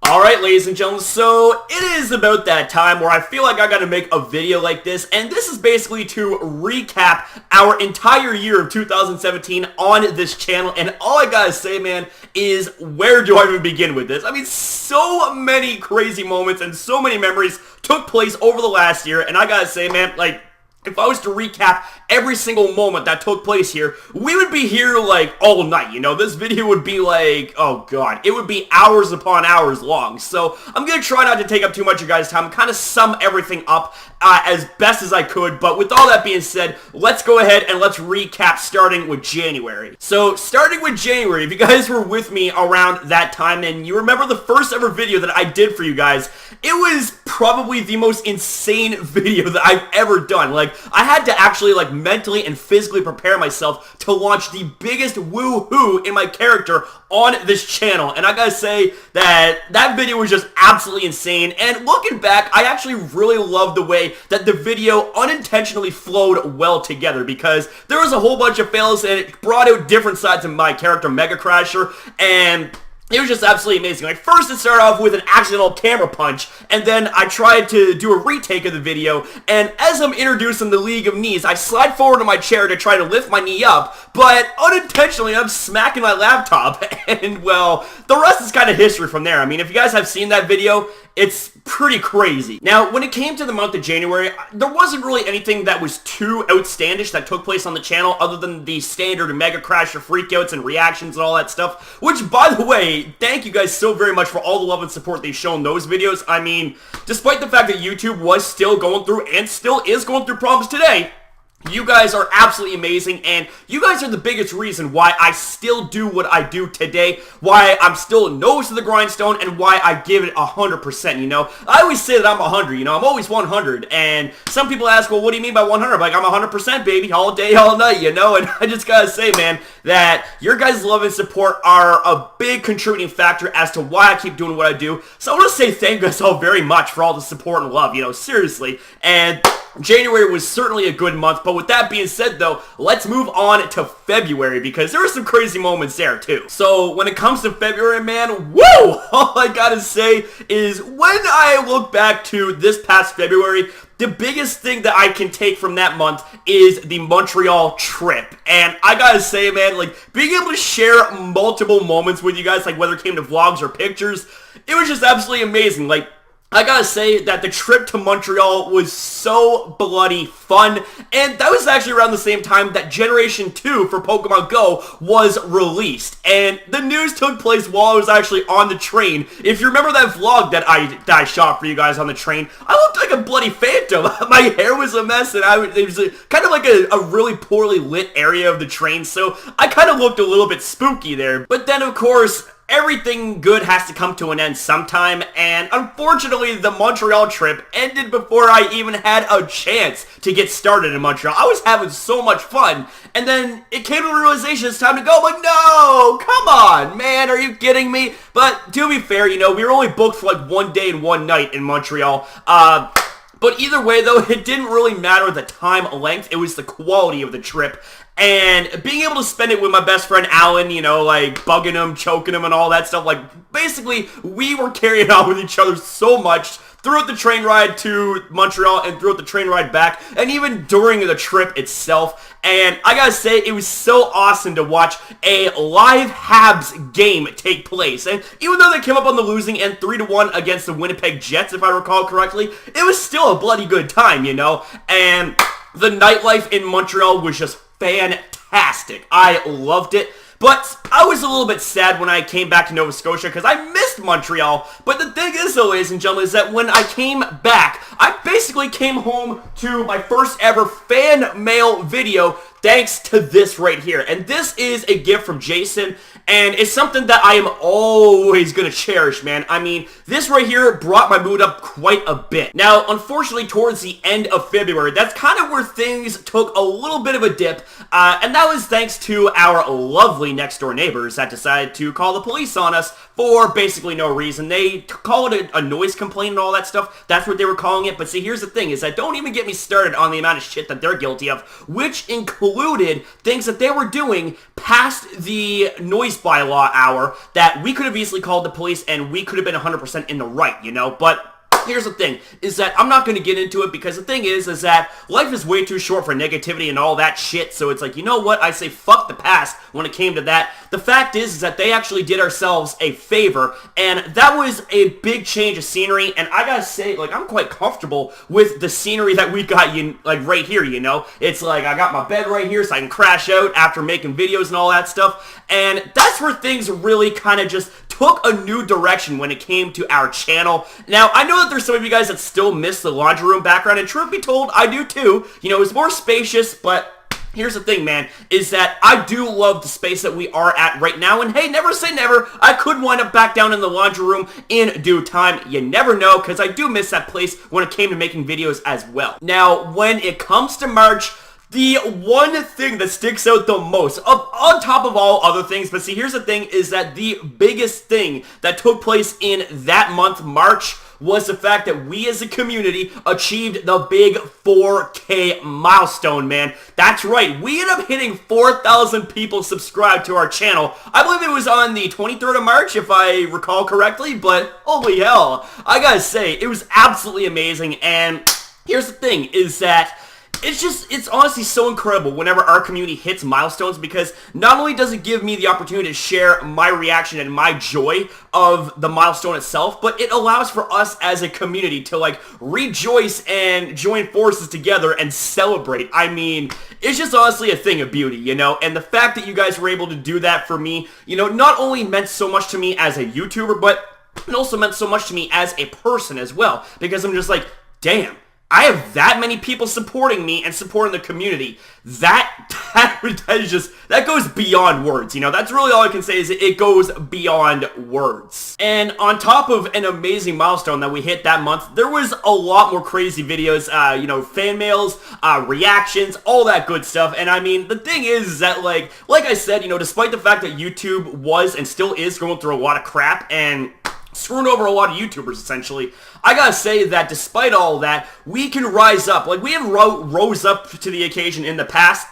Alright, ladies and gentlemen, so it is about that time where I feel like I gotta make a video like this, and this is basically to recap our entire year of 2017 on this channel, and all I gotta say, man, is where do I even begin with this? I mean, so many crazy moments and so many memories took place over the last year, and I gotta say, man, like, if I was to recap every single moment that took place here, we would be here like all night, you know? This video would be like, oh god, it would be hours upon hours long. So I'm gonna try not to take up too much of your guys' time, kind of sum everything up as best as I could. But with all that being said, let's go ahead and let's recap starting with January. So starting with January, if you guys were with me around that time and you remember the first ever video that I did for you guys, it was probably the most insane video that I've ever done. Like, I had to actually like mentally and physically prepare myself to launch the biggest woo-hoo in my character on this channel, and I gotta say that that video was just absolutely insane. And looking back, I actually really love the way that the video unintentionally flowed well together, because there was a whole bunch of fails and it brought out different sides of my character MegaCrasher, and it was just absolutely amazing. Like, first it started off with an accidental camera punch, and then I tried to do a retake of the video, and as I'm introducing the League of Knees, I slide forward in my chair to try to lift my knee up, but unintentionally I'm smacking my laptop, and well, the rest is kind of history from there. I mean, if you guys have seen that video, it's pretty crazy. Now, when it came to the month of January, there wasn't really anything that was too outstandish that took place on the channel other than the standard MegaCrasher freakouts and reactions and all that stuff, which, by the way, thank you guys so very much for all the love and support they've shown those videos. I mean, despite the fact that YouTube was still going through and still is going through problems today, you guys are absolutely amazing, and you guys are the biggest reason why I still do what I do today, why I'm still nose to the grindstone, and why I give it 100%, you know? I always say that I'm 100, you know? I'm always 100, and some people ask, well, what do you mean by 100? I'm like, I'm 100%, baby, all day, all night, you know? And I just gotta say, man, that your guys' love and support are a big contributing factor as to why I keep doing what I do. So I want to say thank you guys all very much for all the support and love, you know, seriously. And January was certainly a good month, but with that being said, though, let's move on to February, because there were some crazy moments there, too. So, when it comes to February, man, woo! All I gotta say is, when I look back to this past February, the biggest thing that I can take from that month is the Montreal trip. And I gotta say, man, like, being able to share multiple moments with you guys, like, whether it came to vlogs or pictures, it was just absolutely amazing. Like, I gotta say that the trip to Montreal was so bloody fun, and that was actually around the same time that Generation 2 for Pokemon Go was released, and the news took place while I was actually on the train. If you remember that vlog that I shot for you guys on the train, I looked like a bloody phantom. My hair was a mess, and it was kind of like a really poorly lit area of the train, so I kind of looked a little bit spooky there. But then, of course, everything good has to come to an end sometime, and unfortunately the Montreal trip ended before I even had a chance to get started in Montreal. I was having so much fun, and then it came to the realization it's time to go. I'm like, no, come on, man, are you kidding me? But to be fair, you know, we were only booked for like 1 day and 1 night in Montreal. But either way, though, it didn't really matter the time length. It was the quality of the trip. And being able to spend it with my best friend Alan, you know, like bugging him, choking him, and all that stuff. Like, basically, we were carrying on with each other so much throughout the train ride to Montreal and throughout the train ride back, and even during the trip itself. And I gotta say, it was so awesome to watch a live Habs game take place. And even though they came up on the losing end 3-1 against the Winnipeg Jets, if I recall correctly, it was still a bloody good time, you know? And the nightlife in Montreal was just fantastic. I loved it. But I was a little bit sad when I came back to Nova Scotia because I missed Montreal. But the thing is, though, ladies and gentlemen, is that when I came back, I basically came home to my first ever fan mail video thanks to this right here. And this is a gift from Jason, and it's something that I am always going to cherish, man. I mean, this right here brought my mood up quite a bit. Now, unfortunately, towards the end of February, that's kind of where things took a little bit of a dip, and that was thanks to our lovely next-door neighbors that decided to call the police on us for basically no reason. They called it a noise complaint and all that stuff. That's what they were calling it. But see, here's the thing, is that don't even get me started on the amount of shit that they're guilty of, which included things that they were doing past the noise bylaw hour that we could have easily called the police and we could have been 100% in the right, you know? But here's the thing, is that I'm not going to get into it because the thing is that life is way too short for negativity and all that shit, so it's like, you know what, I say fuck the past when it came to that. The fact is that they actually did ourselves a favor, and that was a big change of scenery, and I gotta say, like, I'm quite comfortable with the scenery that we got, like, right here, you know? It's like, I got my bed right here so I can crash out after making videos and all that stuff, and that's where things really kind of just took a new direction when it came to our channel. Now, I know that there's some of you guys that still miss the laundry room background, and truth be told, I do too. You know, it's more spacious, but here's the thing, man, is that I do love the space that we are at right now, and hey, never say never, I could wind up back down in the laundry room in due time. You never know, because I do miss that place when it came to making videos as well. Now, when it comes to March, the one thing that sticks out the most, on top of all other things, but see, here's the thing, is that the biggest thing that took place in that month, March, was the fact that we as a community achieved the big 4K milestone, man. That's right, we ended up hitting 4,000 people subscribed to our channel. I believe it was on the 23rd of March, if I recall correctly, but holy hell, I gotta say, it was absolutely amazing, and here's the thing, is that it's honestly so incredible whenever our community hits milestones, because not only does it give me the opportunity to share my reaction and my joy of the milestone itself, but it allows for us as a community to, like, rejoice and join forces together and celebrate. I mean, it's just honestly a thing of beauty, you know? And the fact that you guys were able to do that for me, you know, not only meant so much to me as a YouTuber, but it also meant so much to me as a person as well, because I'm just like, damn, I have that many people supporting me and supporting the community. That goes beyond words, you know? That's really all I can say, is it goes beyond words. And on top of an amazing milestone that we hit that month, there was a lot more crazy videos, you know, fan mails, reactions, all that good stuff. And I mean, the thing is that, like I said, you know, despite the fact that YouTube was and still is going through a lot of crap and screwing over a lot of YouTubers, essentially, I gotta say that despite all that, we can rise up. Like, we have rose up to the occasion in the past,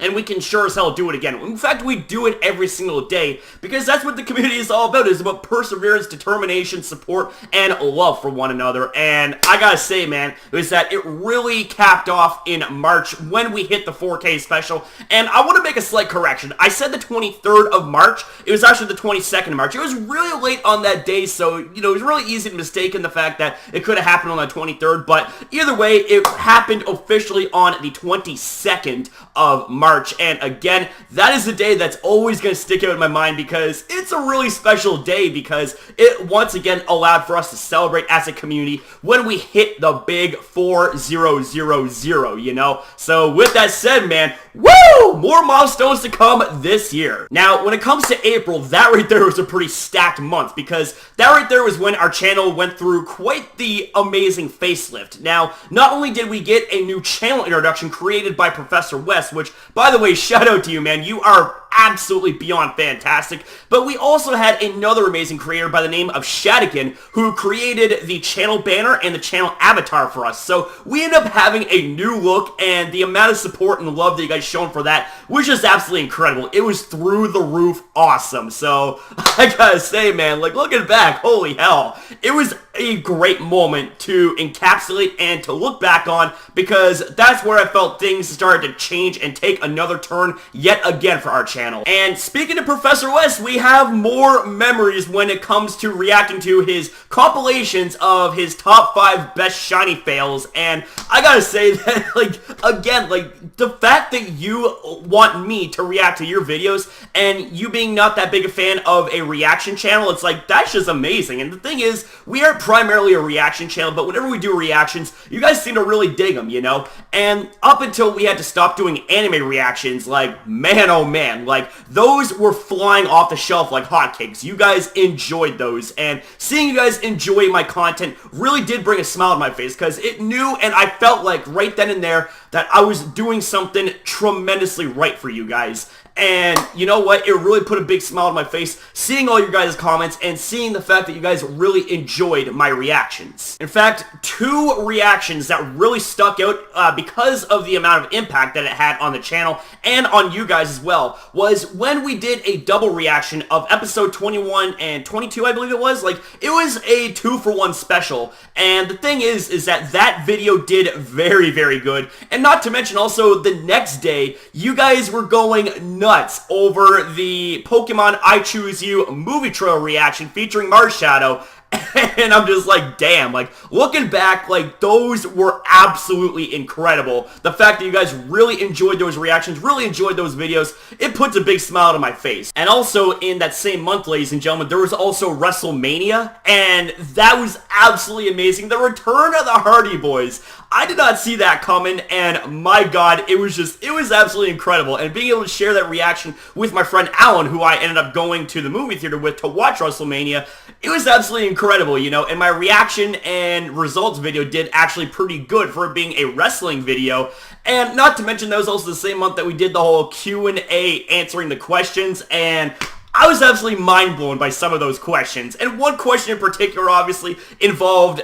and we can sure as hell do it again. In fact, we do it every single day, because that's what the community is all about. It's about perseverance, determination, support, and love for one another. And I gotta say, man, is that it really capped off in March when we hit the 4K special. And I want to make a slight correction. I said the 23rd of March. It was actually the 22nd of March. It was really late on that day, so, you know, it was really easy to mistake in the fact that it could have happened on the 23rd. But either way, it happened officially on the 22nd of March. And again, that is the day that's always going to stick out in my mind, because it's a really special day, because it once again allowed for us to celebrate as a community when we hit the big 4000, you know? So with that said, man, woo! More milestones to come this year. Now, when it comes to April, that right there was a pretty stacked month, because that right there was when our channel went through quite the amazing facelift. Now, not only did we get a new channel introduction created by Professor West, which, by the way, shout out to you, man. You are absolutely beyond fantastic. But we also had another amazing creator by the name of Shadigan, who created the channel banner and the channel avatar for us. So we ended up having a new look, and the amount of support and love that you guys shown for that was just absolutely incredible. It was through the roof awesome. So I gotta say, man, like, looking back, holy hell, it was a great moment to encapsulate and to look back on, because that's where I felt things started to change and take another turn yet again for our channel. And speaking of Professor West, we have more memories when it comes to reacting to his compilations of his top 5 best shiny fails. And I gotta say that, like, again, like, the fact that you want me to react to your videos and you being not that big a fan of a reaction channel, it's like, that's just amazing. And the thing is, we are primarily a reaction channel, but whenever we do reactions, you guys seem to really dig them, you know? And up until we had to stop doing anime reactions, like, man, oh man, like, those were flying off the shelf like hotcakes. You guys enjoyed those, and seeing you guys enjoy my content really did bring a smile to my face, because it knew, and I felt like right then and there that I was doing something tremendously right for you guys. And you know what? It really put a big smile on my face seeing all your guys' comments and seeing the fact that you guys really enjoyed my reactions. In fact, 2 reactions that really stuck out because of the amount of impact that it had on the channel and on you guys as well was when we did a double reaction of episode 21 and 22, I believe it was. Like, it was a 2-for-1 special. And the thing is that video did very, very good. And not to mention also the next day, you guys were going nuts over the Pokemon I Choose You movie trailer reaction featuring Marshadow. And I'm just like, damn, like, looking back, like, those were absolutely incredible. The fact that you guys really enjoyed those reactions, really enjoyed those videos, it puts a big smile on my face. And also, in that same month, ladies and gentlemen, there was also WrestleMania, and that was absolutely amazing. The return of the Hardy Boys. I did not see that coming, and my god, it was absolutely incredible. And being able to share that reaction with my friend Alan, who I ended up going to the movie theater with to watch WrestleMania, it was absolutely incredible, you know, and my reaction and results video did actually pretty good for it being a wrestling video. And not to mention, that was also the same month that we did the whole Q&A answering the questions, and I was absolutely mind-blown by some of those questions. And one question in particular, obviously, involved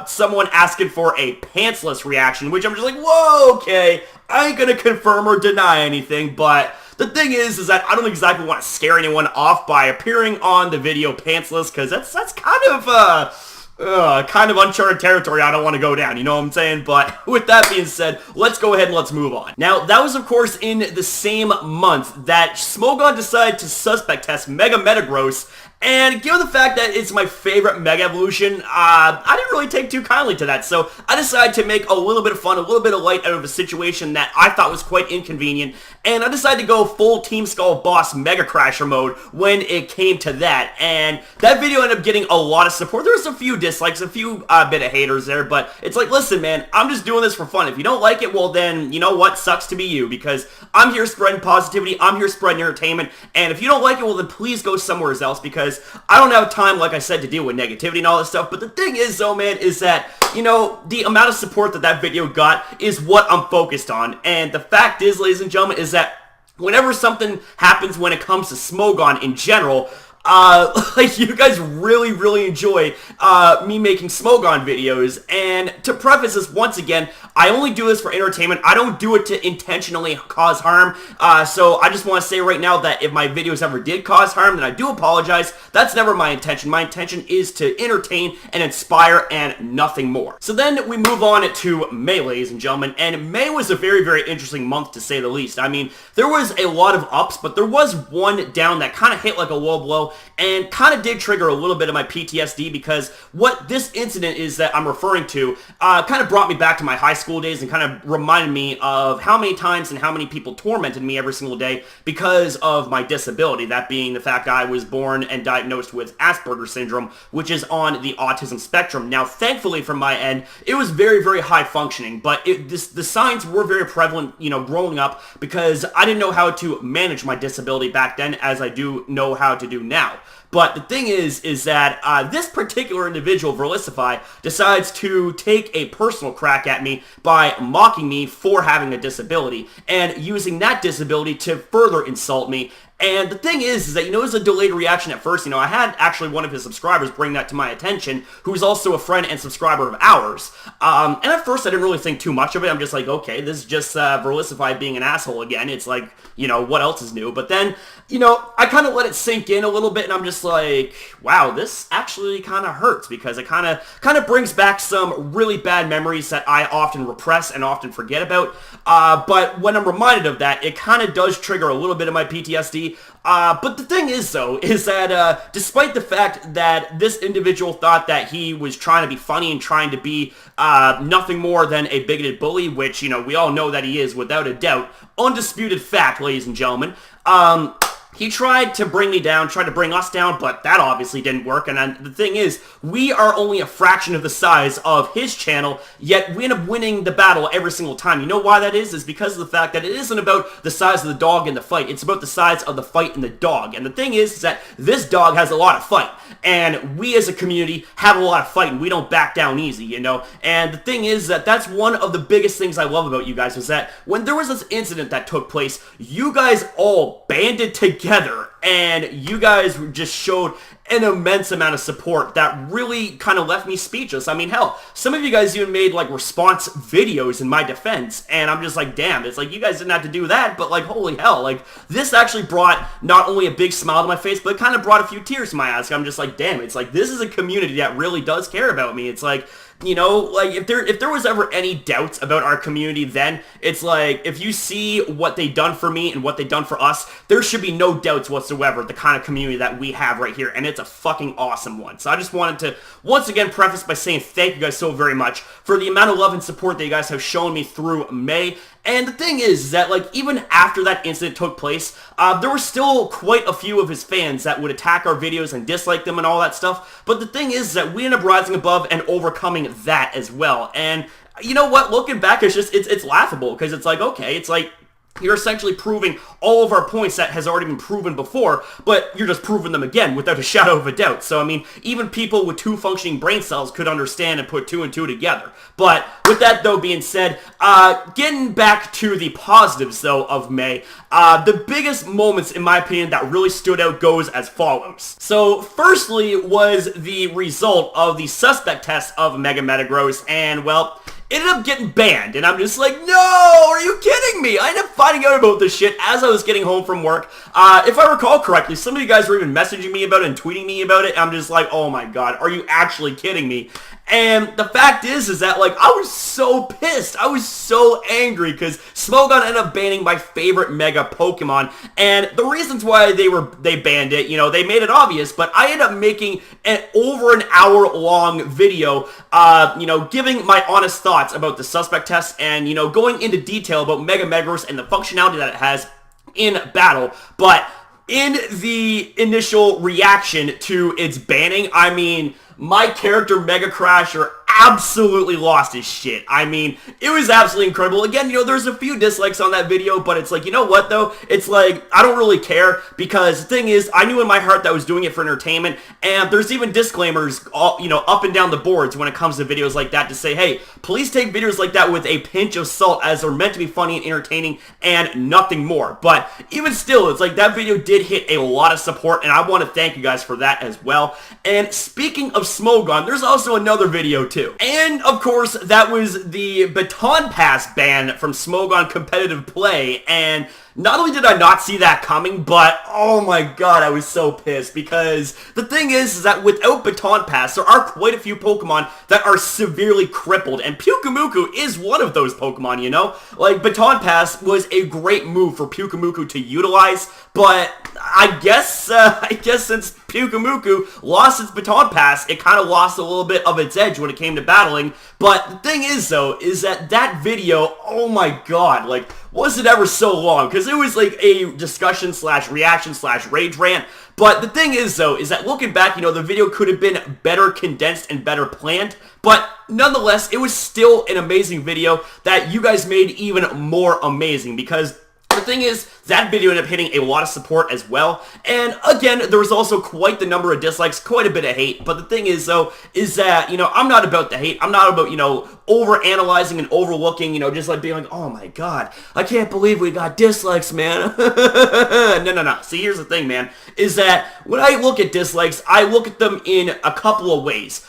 someone asking for a pantsless reaction, which I'm just like, whoa, okay, I ain't gonna confirm or deny anything, but the thing is that I don't exactly want to scare anyone off by appearing on the video pantsless, because that's kind of uncharted territory I don't want to go down, you know what I'm saying? But with that being said, let's go ahead and let's move on. Now, that was, of course, in the same month that Smogon decided to suspect test Mega Metagross, and given the fact that it's my favorite Mega Evolution, I didn't really take too kindly to that, so I decided to make a little bit of fun, a little bit of light out of a situation that I thought was quite inconvenient, and I decided to go full Team Skull Boss MegaCrasher mode when it came to that, and that video ended up getting a lot of support. There was a few dislikes, a few bit of haters there, but it's like, listen, man, I'm just doing this for fun. If you don't like it, well then, you know what, sucks to be you, because I'm here spreading positivity, I'm here spreading entertainment, and if you don't like it, well then please go somewhere else, because I don't have time, like I said, to deal with negativity and all this stuff. But the thing is, though, man, is that, you know, the amount of support that video got is what I'm focused on. And the fact is, ladies and gentlemen, is that whenever something happens when it comes to Smogon in general, like, you guys really, really enjoy me making Smogon videos. And to preface this once again, I only do this for entertainment. I don't do it to intentionally cause harm. So I just want to say right now that if my videos ever did cause harm, then I do apologize. That's never my intention. My intention is to entertain and inspire and nothing more. So then we move on to May, ladies and gentlemen. And May was a very, very interesting month, to say the least. I mean, there was a lot of ups, but there was one down that kind of hit like a low blow and kind of did trigger a little bit of my PTSD, because what this incident is that I'm referring to kind of brought me back to my high school days and kind of reminded me of how many times and how many people tormented me every single day because of my disability, that being the fact I was born and diagnosed with Asperger's syndrome, which is on the autism spectrum. Now, thankfully from my end, it was very, very high functioning, but the signs were very prevalent, you know, growing up, because I didn't know how to manage my disability back then as I do know how to do now. But the thing is that this particular individual, Verlicify, decides to take a personal crack at me by mocking me for having a disability and using that disability to further insult me. And the thing is that, you know, it was a delayed reaction at first. You know, I had actually one of his subscribers bring that to my attention, who's also a friend and subscriber of ours. And at first I didn't really think too much of it. I'm just like, okay, this is just Verlicify being an asshole again. It's like, you know, what else is new? But then, you know, I kind of let it sink in a little bit, and I'm just like, wow, this actually kind of hurts, because it kind of brings back some really bad memories that I often repress and often forget about. But when I'm reminded of that, it kind of does trigger a little bit of my PTSD. But the thing is, though, is that despite the fact that this individual thought that he was trying to be funny and trying to be nothing more than a bigoted bully, which, you know, we all know that he is without a doubt, undisputed fact, ladies and gentlemen, he tried to bring me down, tried to bring us down, but that obviously didn't work. And the thing is, we are only a fraction of the size of his channel, yet we end up winning the battle every single time. You know why that is? Is because of the fact that it isn't about the size of the dog in the fight. It's about the size of the fight in the dog. And the thing is that this dog has a lot of fight. And we as a community have a lot of fight, and we don't back down easy, you know? And the thing is that that's one of the biggest things I love about you guys, is that when there was this incident that took place, you guys all banded together, and you guys just showed an immense amount of support that really kind of left me speechless. I mean, hell, some of you guys even made, like, response videos in my defense, and I'm just like, damn, it's like, you guys didn't have to do that, but, like, holy hell, like, this actually brought not only a big smile to my face, but it kind of brought a few tears to my eyes. I'm just like, damn, it's like, this is a community that really does care about me. It's like, you know, like, if there was ever any doubts about our community, then it's like, if you see what they done for me and what they done for us, there should be no doubts whatsoever the kind of community that we have right here, and it's a fucking awesome one. So I just wanted to once again preface by saying thank you guys so very much for the amount of love and support that you guys have shown me through May. And the thing is that, like, even after that incident took place, there were still quite a few of his fans that would attack our videos and dislike them and all that stuff. But the thing is that we end up rising above and overcoming that as well. And you know what? Looking back, it's laughable, because it's like, okay, it's like, you're essentially proving all of our points that has already been proven before, but you're just proving them again without a shadow of a doubt. So, I mean, even people with 2 functioning brain cells could understand and put 2 and 2 together. But with that, though, being said, getting back to the positives, though, of May, the biggest moments, in my opinion, that really stood out goes as follows. So, firstly was the result of the suspect test of MegaCrasher, and, well, ended up getting banned, and I'm just like, no, are you kidding me? I ended up finding out about this shit as I was getting home from work. If I recall correctly, some of you guys were even messaging me about it and tweeting me about it. I'm just like, oh my god, are you actually kidding me? And the fact is that, like, I was so pissed. I was so angry because Smogon ended up banning my favorite Mega Pokemon. And the reasons why they banned it, you know, they made it obvious, but I ended up making over an hour-long video, you know, giving my honest thoughts about the suspect test and, you know, going into detail about MegaCrasher and the functionality that it has in battle. But in the initial reaction to its banning, I mean, my character MegaCrasher absolutely lost his shit. I mean, it was absolutely incredible. Again, you know, there's a few dislikes on that video, but it's like, you know what, though? It's like, I don't really care, because the thing is, I knew in my heart that I was doing it for entertainment, and there's even disclaimers, all, you know, up and down the boards when it comes to videos like that to say, hey, please take videos like that with a pinch of salt, as they're meant to be funny and entertaining and nothing more. But even still, it's like that video did hit a lot of support, and I want to thank you guys for that as well. And speaking of Smogon, there's also another video too. And, of course, that was the Baton Pass ban from Smogon competitive play, and not only did I not see that coming, but, oh my god, I was so pissed, because the thing is that without Baton Pass, there are quite a few Pokemon that are severely crippled, and Pyukumuku is one of those Pokemon, you know? Like, Baton Pass was a great move for Pyukumuku to utilize, but I guess since Pyukumuku lost its Baton Pass, it kind of lost a little bit of its edge when it came to battling. But the thing is, though, is that video, oh my god, like, was it ever so long? Because it was like a discussion slash reaction slash rage rant. But the thing is, though, is that looking back, you know, the video could have been better condensed and better planned. But nonetheless, it was still an amazing video that you guys made even more amazing, because the thing is, that video ended up hitting a lot of support as well, and again, there was also quite the number of dislikes, quite a bit of hate, but the thing is, though, is that, you know, I'm not about the hate, I'm not about, you know, over-analyzing and overlooking, you know, just like being like, oh my god, I can't believe we got dislikes, man. No. See, here's the thing, man, is that when I look at dislikes, I look at them in a couple of ways.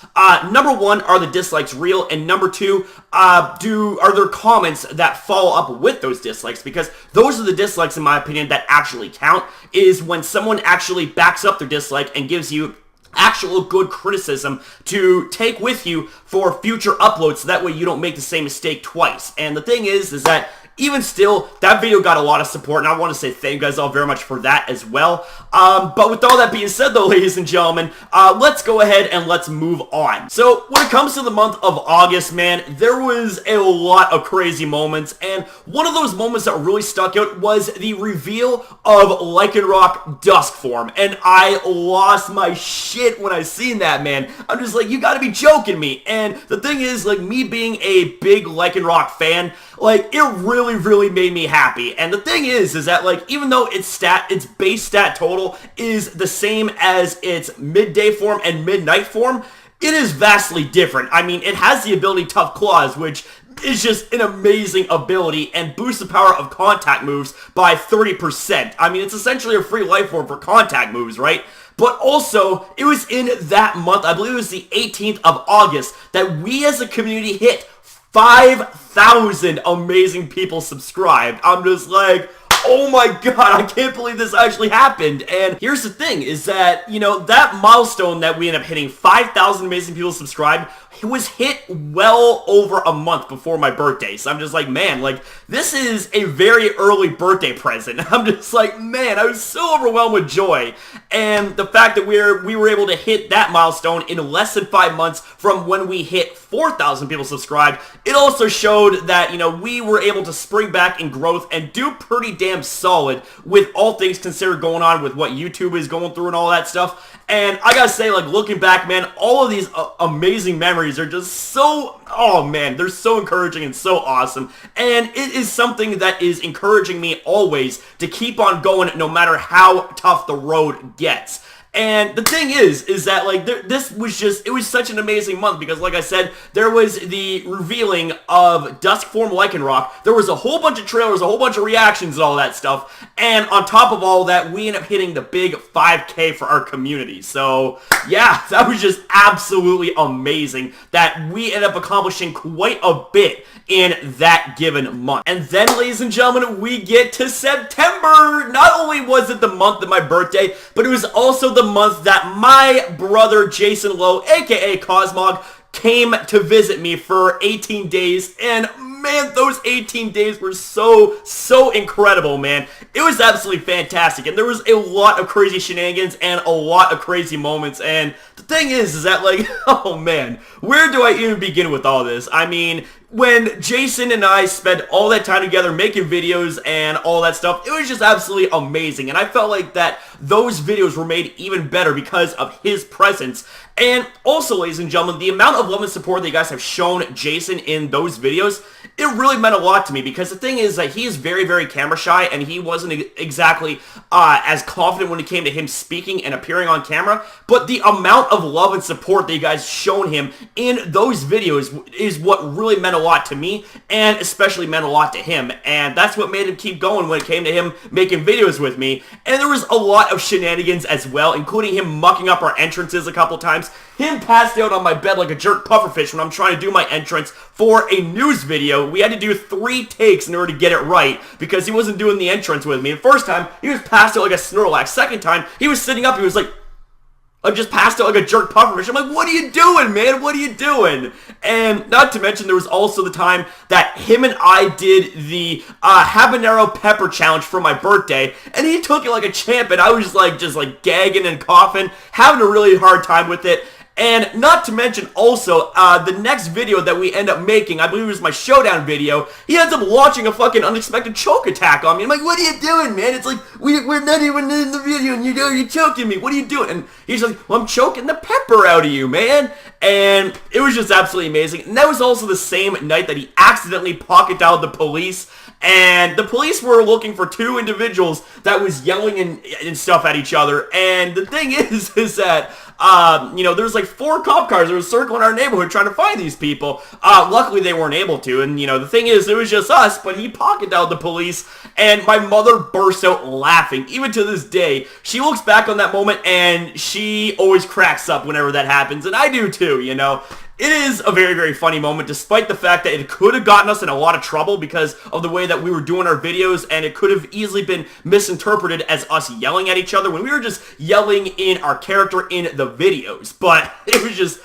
Number one, are the dislikes real? And number two, are there comments that follow up with those dislikes? Because those are the dislikes, in my opinion, that actually count, is when someone actually backs up their dislike and gives you actual good criticism to take with you for future uploads, so that way you don't make the same mistake twice. And the thing is that even still, that video got a lot of support, and I want to say thank you guys all very much for that as well. But with all that being said, though, ladies and gentlemen, let's go ahead and let's move on. So, when it comes to the month of August, man, there was a lot of crazy moments, and one of those moments that really stuck out was the reveal of Lycanroc Dusk form, and I lost my shit when I seen that, man. I'm just like, you gotta be joking me. And the thing is, like, me being a big Lycanroc fan, like, it really made me happy. And the thing is that, like, even though its base stat total is the same as its midday form and midnight form, it is vastly different. I mean, it has the ability Tough Claws, which is just an amazing ability and boosts the power of contact moves by 30%. I mean, it's essentially a free life form for contact moves, right? But also, it was in that month, I believe it was the 18th of August, that we as a community hit 5,000 amazing people subscribed. I'm just like, oh my god, I can't believe this actually happened. And here's the thing, is that, you know, that milestone that we ended up hitting, 5,000 amazing people subscribed, it was hit well over a month before my birthday. So I'm just like, man, like, this is a very early birthday present. I'm just like, man, I was so overwhelmed with joy. And the fact that we were able to hit that milestone in less than 5 months from when we hit 4,000 people subscribed, it also showed that, you know, we were able to spring back in growth and do pretty damn solid with all things considered going on with what YouTube is going through and all that stuff. And I gotta say, like, looking back, man, all of these amazing memories are just so, oh man, they're so encouraging and so awesome. And it is something that is encouraging me always to keep on going no matter how tough the road gets. And the thing is that, like, this was just, it was such an amazing month because, like I said, there was the revealing of Dusk form Lycanroc, there was a whole bunch of trailers, a whole bunch of reactions and all that stuff, and on top of all that, we ended up hitting the big 5K for our community. So, yeah, that was just absolutely amazing that we ended up accomplishing quite a bit in that given month. And then, ladies and gentlemen, we get to September. Not only was it the month of my birthday, but it was also the month that my brother Jason Lowe, aka Cosmog, came to visit me for 18 days, and man, those 18 days were so incredible, man. It was absolutely fantastic, and there was a lot of crazy shenanigans and a lot of crazy moments, and the thing is that, like, oh man, where do I even begin with all this? I mean, when Jason and I spent all that time together making videos and all that stuff, it was just absolutely amazing, and I felt like that those videos were made even better because of his presence. And also, ladies and gentlemen, the amount of love and support that you guys have shown Jason in those videos, it really meant a lot to me, because the thing is that he is very camera shy, and he wasn't exactly as confident when it came to him speaking and appearing on camera, but the amount of love and support that you guys shown him in those videos is what really meant a lot to me, and especially meant a lot to him, and that's what made him keep going when it came to him making videos with me. And there was a lot of shenanigans as well, including him mucking up our entrances a couple times, him passed out on my bed like a jerk pufferfish when I'm trying to do my entrance for a news video. We had to do 3 takes in order to get it right because he wasn't doing the entrance with me. The first time, he was passed out like a Snorlax. Second time, he was sitting up, he was like, I just passed out like a jerk pufferfish. I'm like, what are you doing, man? What are you doing? And not to mention, there was also the time that him and I did the habanero pepper challenge for my birthday, and he took it like a champ, and I was just like gagging and coughing, having a really hard time with it. And not to mention also, the next video that we end up making, I believe it was my showdown video, he ends up launching a fucking unexpected choke attack on me. I'm like, what are you doing, man? It's like, we're not even in the video and you're choking me. What are you doing? And he's like, well, I'm choking the pepper out of you, man. And it was just absolutely amazing. And that was also the same night that he accidentally pocket dialed the police. And the police were looking for 2 individuals that was yelling and stuff at each other. And the thing is that, you know, there's like 4 cop cars that were circling our neighborhood trying to find these people. Luckily they weren't able to. And, you know, the thing is, it was just us, but he pocket dialed the police. And my mother burst out laughing. Even to this day, she looks back on that moment and she always cracks up whenever that happens. And I do too, you know. It is a very funny moment, despite the fact that it could have gotten us in a lot of trouble because of the way that we were doing our videos, and it could have easily been misinterpreted as us yelling at each other when we were just yelling in our character in the videos. But it was just,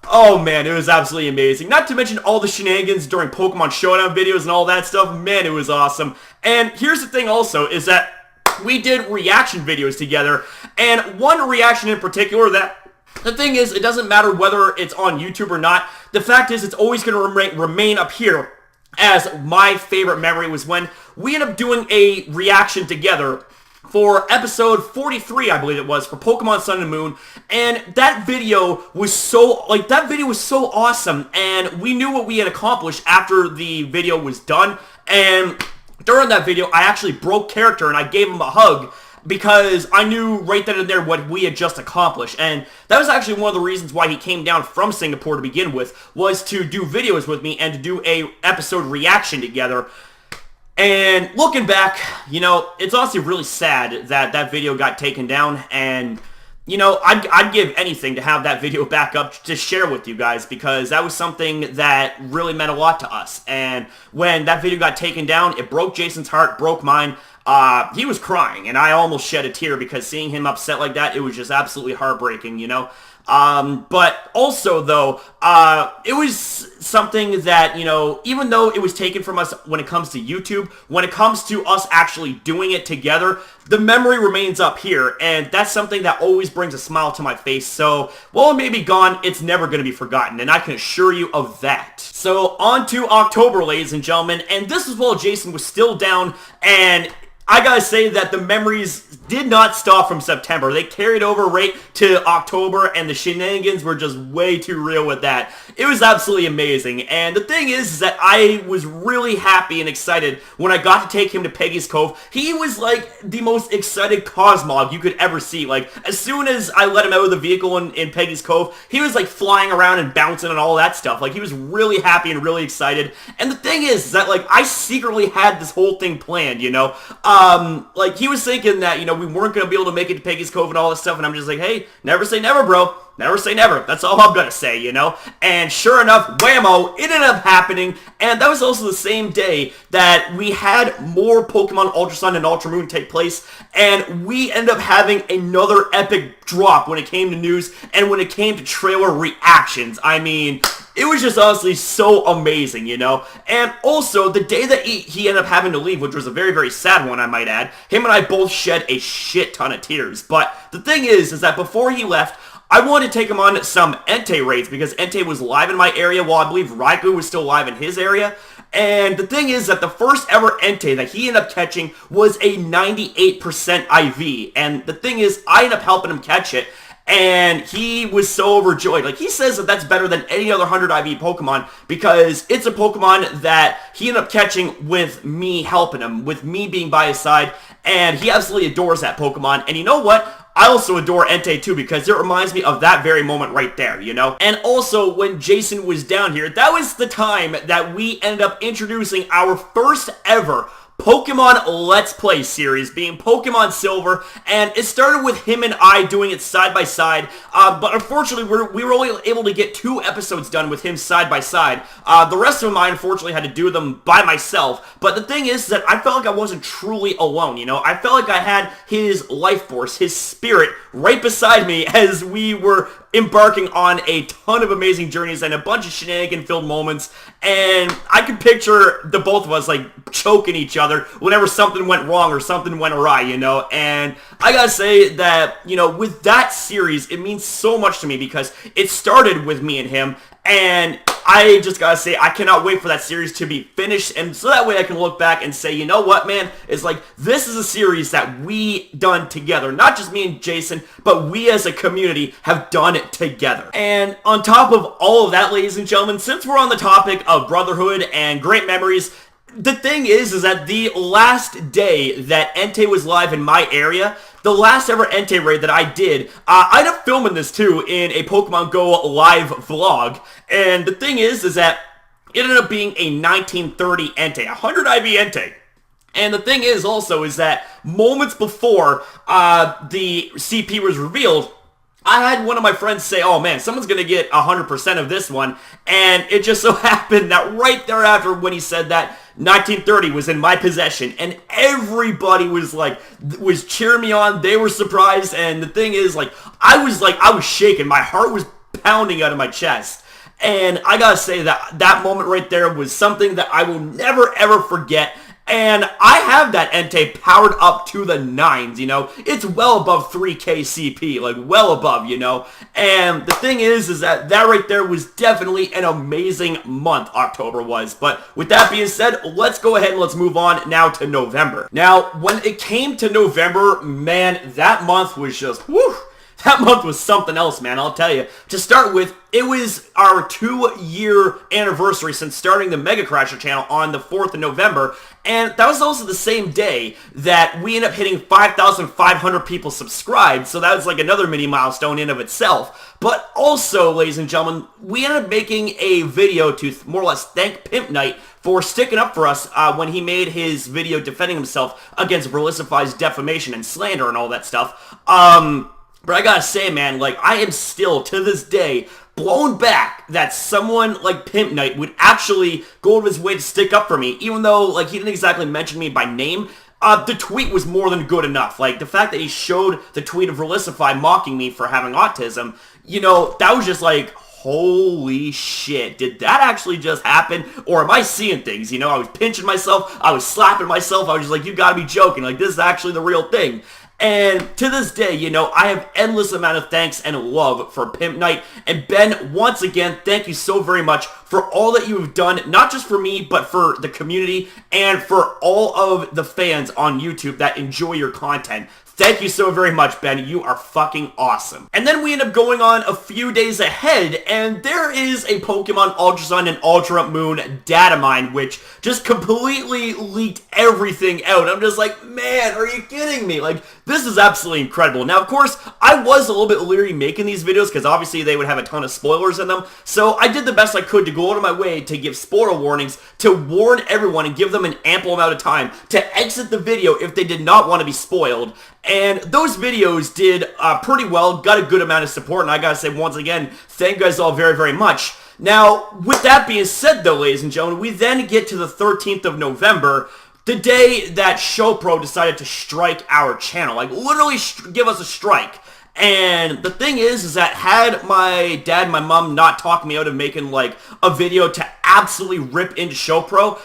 Oh man, it was absolutely amazing. Not to mention all the shenanigans during Pokemon Showdown videos and all that stuff. Man, it was awesome. And here's the thing also, is that we did reaction videos together. And one reaction in particular that... The thing is, it doesn't matter whether it's on YouTube or not. The fact is, it's always going to remain up here as my favorite memory was when we ended up doing a reaction together for episode 43, I believe it was, for Pokemon Sun and Moon, and that video was so awesome, and we knew what we had accomplished after the video was done, and during that video, I actually broke character, and I gave him a hug, because I knew right then and there what we had just accomplished, and that was actually one of the reasons why he came down from Singapore to begin with, was to do videos with me and to do a episode reaction together. And looking back, you know, it's honestly really sad that that video got taken down, and, you know, I'd give anything to have that video back up to share with you guys, because that was something that really meant a lot to us. And when that video got taken down, it broke Jason's heart, broke mine. He was crying, and I almost shed a tear, because seeing him upset like that, it was just absolutely heartbreaking, you know? But also, though, it was something that, you know, even though it was taken from us when it comes to YouTube, when it comes to us actually doing it together, the memory remains up here, and that's something that always brings a smile to my face. So, while it may be gone, it's never going to be forgotten, and I can assure you of that. So, on to October, ladies and gentlemen, and this is while Jason was still down, and I gotta say that the memories did not stop from September. They carried over right to October, and the shenanigans were just way too real with that. It was absolutely amazing, and the thing is that I was really happy and excited when I got to take him to Peggy's Cove. He was like the most excited Cosmog you could ever see. Like, as soon as I let him out of the vehicle in Peggy's Cove, he was like flying around and bouncing and all that stuff. Like, he was really happy and really excited. And the thing is that, like, I secretly had this whole thing planned, you know? Like, he was thinking that, you know, we weren't going to be able to make it to Peggy's Cove and all this stuff, and I'm just like, hey, never say never, bro. Never say never. That's all I'm going to say, you know? And sure enough, whammo, it ended up happening, and that was also the same day that we had more Pokemon Ultra Sun and Ultra Moon take place, and we ended up having another epic drop when it came to news and when it came to trailer reactions. I mean, it was just honestly so amazing, you know? And also, the day that he ended up having to leave, which was a very, very sad one, I might add, him and I both shed a shit ton of tears. But the thing is that before he left, I wanted to take him on some Entei raids, because Entei was live in my area, while I believe Raikou was still live in his area. And the thing is that the first ever Entei that he ended up catching was a 98% IV. And the thing is, I ended up helping him catch it, and he was so overjoyed. Like, he says that that's better than any other 100 IV Pokemon, because it's a Pokemon that he ended up catching with me helping him, with me being by his side, and he absolutely adores that Pokemon. And you know what? I also adore Entei too, because it reminds me of that very moment right there, you know? And also, when Jason was down here, that was the time that we ended up introducing our first ever Pokemon Let's Play series, being Pokemon Silver, and it started with him and I doing it side by side, but unfortunately we were only able to get 2 episodes done with him side by side. The rest of them I unfortunately had to do them by myself, but the thing is that I felt like I wasn't truly alone, you know? I felt like I had his life force, his spirit, right beside me as we were embarking on a ton of amazing journeys and a bunch of shenanigan-filled moments, and I could picture the both of us, like, choking each other whenever something went wrong or something went awry, you know? And I gotta say that, you know, with that series, it means so much to me, because it started with me and him, and I just gotta say, I cannot wait for that series to be finished, and so that way I can look back and say, you know what, man, it's like, this is a series that we done together, not just me and Jason, but we as a community have done it together. And on top of all of that, ladies and gentlemen, since we're on the topic of brotherhood and great memories, the thing is that the last day that Entei was live in my area, the last ever Entei raid that I did, I ended up filming this too in a Pokemon Go live vlog, and the thing is that it ended up being a 1930 Entei, 100 IV Entei. And the thing is also is that moments before the CP was revealed, I had one of my friends say, oh man, someone's going to get 100% of this one, and it just so happened that right thereafter when he said that, 1930 was in my possession, and everybody was cheering me on. They were surprised, and the thing is, I was shaking. My heart was pounding out of my chest. And I gotta say that that moment right there was something that I will never ever forget. And I have that Entei powered up to the 9s, you know. It's well above 3k CP, like well above, you know. And the thing is that that right there was definitely an amazing month, October was. But with that being said, let's go ahead and let's move on now to November. Now, when it came to November, man, that month was just, whew. That month was something else, man, I'll tell you. To start with, it was our 2-year anniversary since starting the MegaCrasher channel on the 4th of November, and that was also the same day that we ended up hitting 5,500 people subscribed, so that was like another mini milestone in of itself. But also, ladies and gentlemen, we ended up making a video to more or less thank Pimp Knight for sticking up for us when he made his video defending himself against Verlicify's defamation and slander and all that stuff. But I gotta say, man, like, I am still, to this day, blown back that someone like Pimp Knight would actually go out of his way to stick up for me, even though, like, he didn't exactly mention me by name. The tweet was more than good enough. Like, the fact that he showed the tweet of Verlicify mocking me for having autism, you know, that was just like, holy shit, did that actually just happen? Or am I seeing things? You know, I was pinching myself, I was slapping myself, I was just like, you gotta be joking, like, this is actually the real thing. And to this day, you know, I have endless amount of thanks and love for Pimp Knight. And Ben, once again, thank you so very much for all that you have done, not just for me, but for the community and for all of the fans on YouTube that enjoy your content. Thank you so very much, Ben. You are fucking awesome. And then we end up going on a few days ahead, and there is a Pokemon Ultra Sun and Ultra Moon data mine, which just completely leaked everything out. I'm just like, man, are you kidding me? Like, this is absolutely incredible. Now, of course, I was a little bit leery making these videos, because obviously they would have a ton of spoilers in them, so I did the best I could to go out of my way to give spoiler warnings, to warn everyone and give them an ample amount of time to exit the video if they did not want to be spoiled. And those videos did pretty well, got a good amount of support, and I gotta say once again, thank you guys all very, very much. Now, with that being said though, ladies and gentlemen, we then get to the 13th of November, the day that ShowPro decided to strike our channel, like literally give us a strike. And the thing is that had my dad and my mom not talked me out of making like a video to absolutely rip into ShowPro,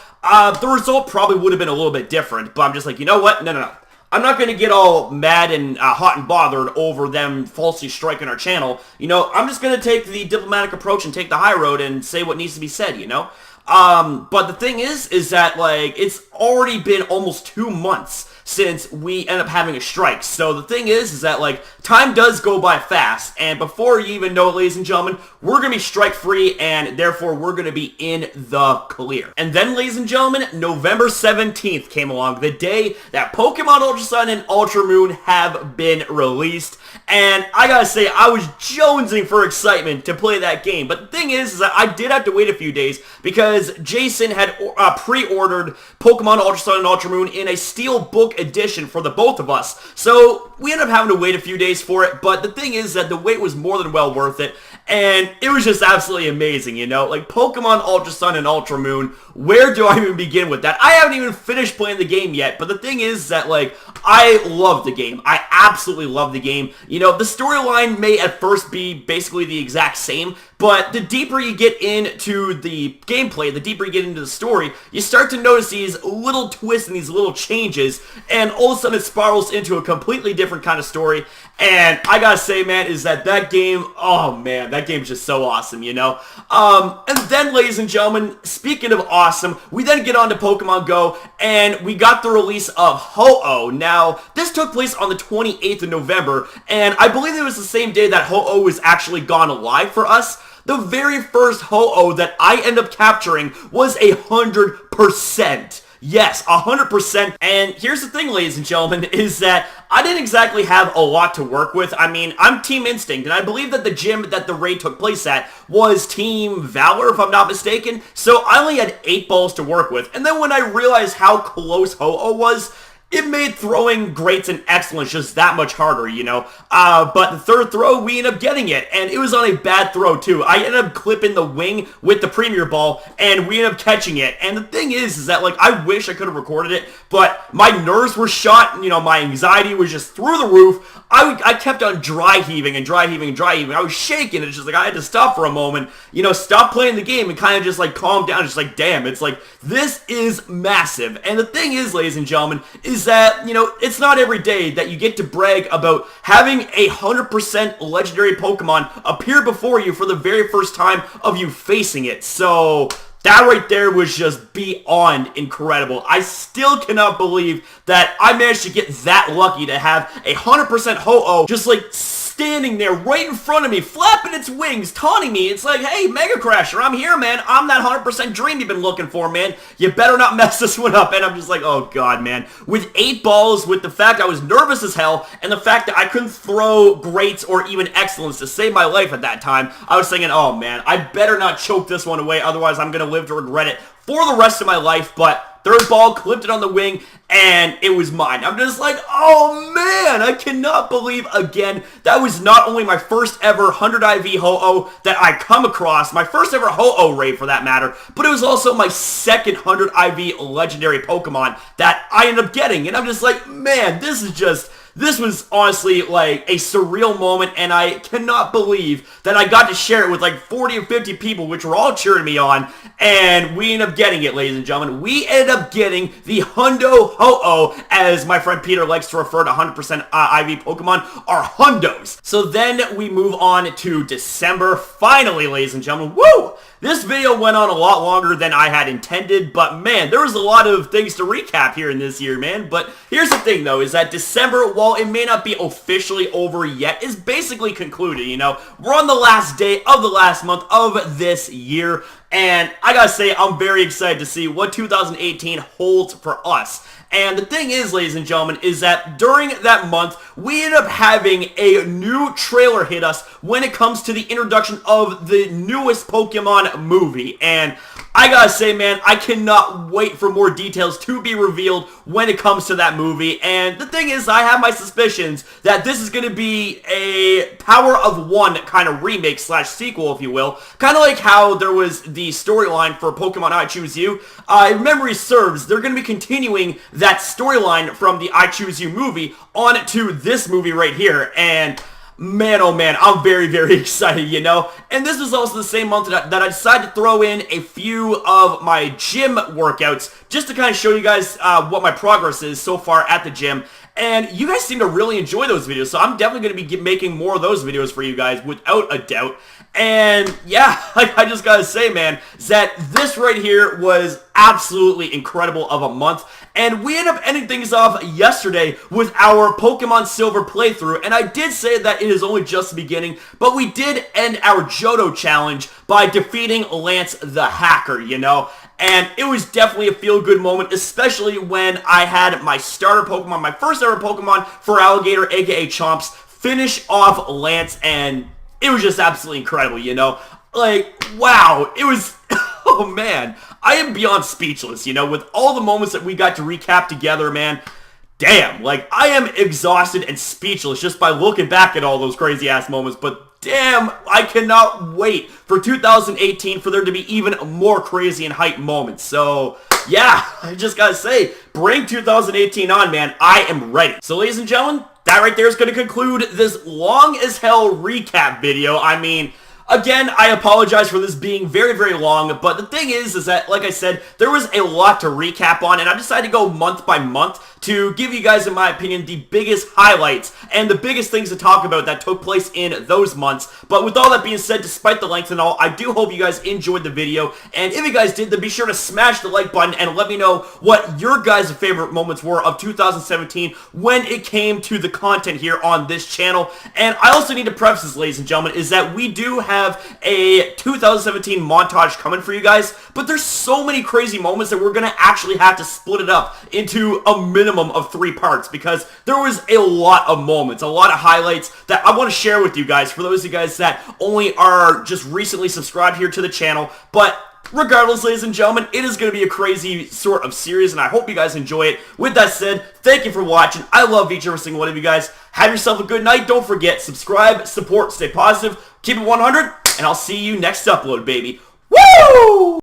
the result probably would have been a little bit different. But I'm just like, you know what? No. I'm not going to get all mad and hot and bothered over them falsely striking our channel. You know, I'm just going to take the diplomatic approach and take the high road and say what needs to be said, you know? But the thing is that, like, it's already been almost 2 months since we end up having a strike. So the thing is that, like, time does go by fast, and before you even know it, ladies and gentlemen, we're going to be strike-free, and therefore we're going to be in the clear. And then, ladies and gentlemen, November 17th came along, the day that Pokemon Ultra Sun and Ultra Moon have been released, and I gotta say, I was jonesing for excitement to play that game. But the thing is that I did have to wait a few days because Jason had pre-ordered Pokemon Ultra Sun and Ultra Moon in a Steelbook edition for the both of us. So we ended up having to wait a few days for it, but the thing is that the wait was more than well worth it, and it was just absolutely amazing, you know? Like, Pokemon Ultra Sun and Ultra Moon, where do I even begin with that? I haven't even finished playing the game yet, but the thing is that, like, I love the game. I absolutely love the game. You know, the storyline may at first be basically the exact same, but the deeper you get into the gameplay, the deeper you get into the story, you start to notice these little twists and these little changes, and all of a sudden it spirals into a completely different kind of story. And I gotta say, man, is that game, oh man, that game's just so awesome, you know? And then, ladies and gentlemen, speaking of awesome, we then get on to Pokemon Go, and we got the release of Ho-Oh. Now, this took place on the 28th of November, and I believe it was the same day that Ho-Oh was actually gone live for us. The very first Ho-Oh that I end up capturing was 100%. Yes, 100%. And here's the thing, ladies and gentlemen, is that I didn't exactly have a lot to work with. I mean, I'm Team Instinct, and I believe that the gym that the raid took place at was Team Valor, if I'm not mistaken. So I only had 8 balls to work with. And then when I realized how close Ho-Oh was, it made throwing greats and excellence just that much harder, you know. But the third throw, we ended up getting it, and it was on a bad throw too. I ended up clipping the wing with the premier ball, and we ended up catching it. And the thing is that, like, I wish I could have recorded it, but my nerves were shot, and, you know, my anxiety was just through the roof. I kept on dry heaving and dry heaving and dry heaving. I was shaking. It's just like I had to stop for a moment, you know, stop playing the game and kind of just like calm down. Just like, damn, it's like, this is massive. And the thing is, ladies and gentlemen, is that, you know, it's not every day that you get to brag about having 100% legendary Pokemon appear before you for the very first time of you facing it. So that right there was just beyond incredible. I still cannot believe that I managed to get that lucky to have 100% Ho-Oh just like standing there right in front of me, flapping its wings, taunting me. It's like, hey, MegaCrasher, I'm here, man. I'm that 100% dream you've been looking for, man. You better not mess this one up. And I'm just like, oh, God, man. With 8 balls, with the fact I was nervous as hell, and the fact that I couldn't throw greats or even excellence to save my life at that time, I was thinking, oh, man, I better not choke this one away, otherwise I'm going to live to regret it for the rest of my life. But third ball, clipped it on the wing, and it was mine. I'm just like, oh man, I cannot believe, again, that was not only my first ever 100 IV Ho-Oh that I come across, my first ever Ho-Oh raid for that matter, but it was also my second 100 IV legendary Pokemon that I ended up getting. And I'm just like, man, this was honestly like a surreal moment, and I cannot believe that I got to share it with like 40 or 50 people, which were all cheering me on, and we ended up getting it, ladies and gentlemen. We ended up getting the Hundo Ho-Oh, as my friend Peter likes to refer to 100% IV Pokemon, are Hundos. So then we move on to December. Finally, ladies and gentlemen, woo! This video went on a lot longer than I had intended, but man, there was a lot of things to recap here in this year, man. But here's the thing, though, is that December, while it may not be officially over yet, is basically concluded, you know. We're on the last day of the last month of this year, and I gotta say, I'm very excited to see what 2018 holds for us. And the thing is, ladies and gentlemen, is that during that month, we end up having a new trailer hit us when it comes to the introduction of the newest Pokemon movie. And I gotta say, man, I cannot wait for more details to be revealed when it comes to that movie. And the thing is, I have my suspicions that this is going to be a Power of One kind of remake slash sequel, if you will. Kind of like how there was the storyline for Pokemon I Choose You. If memory serves, they're going to be continuing that storyline from the I Choose You movie on to this movie right here. And man, oh man, I'm very, very excited, you know? And this was also the same month that I decided to throw in a few of my gym workouts just to kind of show you guys what my progress is so far at the gym. And you guys seem to really enjoy those videos, so I'm definitely going to be making more of those videos for you guys, without a doubt. And yeah, I just gotta say, man, that this right here was absolutely incredible of a month. And we ended up ending things off yesterday with our Pokemon Silver playthrough. And I did say that it is only just the beginning, but we did end our Johto challenge by defeating Lance the Hacker, you know? And it was definitely a feel-good moment, especially when I had my starter Pokemon, my first ever Pokemon for Alligator, aka Chomps, finish off Lance, and it was just absolutely incredible, you know? Like, wow, it was, oh man, I am beyond speechless, you know, with all the moments that we got to recap together, man. Damn, like, I am exhausted and speechless just by looking back at all those crazy-ass moments, but damn, I cannot wait for 2018 for there to be even more crazy and hype moments. So, yeah, I just gotta say, bring 2018 on, man. I am ready. So, ladies and gentlemen, that right there is going to conclude this long as hell recap video. I mean, again, I apologize for this being very, very long, but the thing is that, like I said, there was a lot to recap on, and I decided to go month by month to give you guys, in my opinion, the biggest highlights and the biggest things to talk about that took place in those months. But with all that being said, despite the length and all, I do hope you guys enjoyed the video, and if you guys did, then be sure to smash the like button and let me know what your guys' favorite moments were of 2017 when it came to the content here on this channel. And I also need to preface this, ladies and gentlemen, is that we do have a 2017 montage coming for you guys, but there's so many crazy moments that we're going to actually have to split it up into a minimum of 3 parts, because there was a lot of moments, a lot of highlights that I want to share with you guys, for those of you guys that only are just recently subscribed here to the channel. But Regardless, ladies and gentlemen, it is going to be a crazy sort of series, and I hope you guys enjoy it. With that said, thank you for watching. I love each and every single one of you guys. Have yourself a good night. Don't forget, subscribe, support, stay positive, keep it 100, and I'll see you next upload, baby. Woo!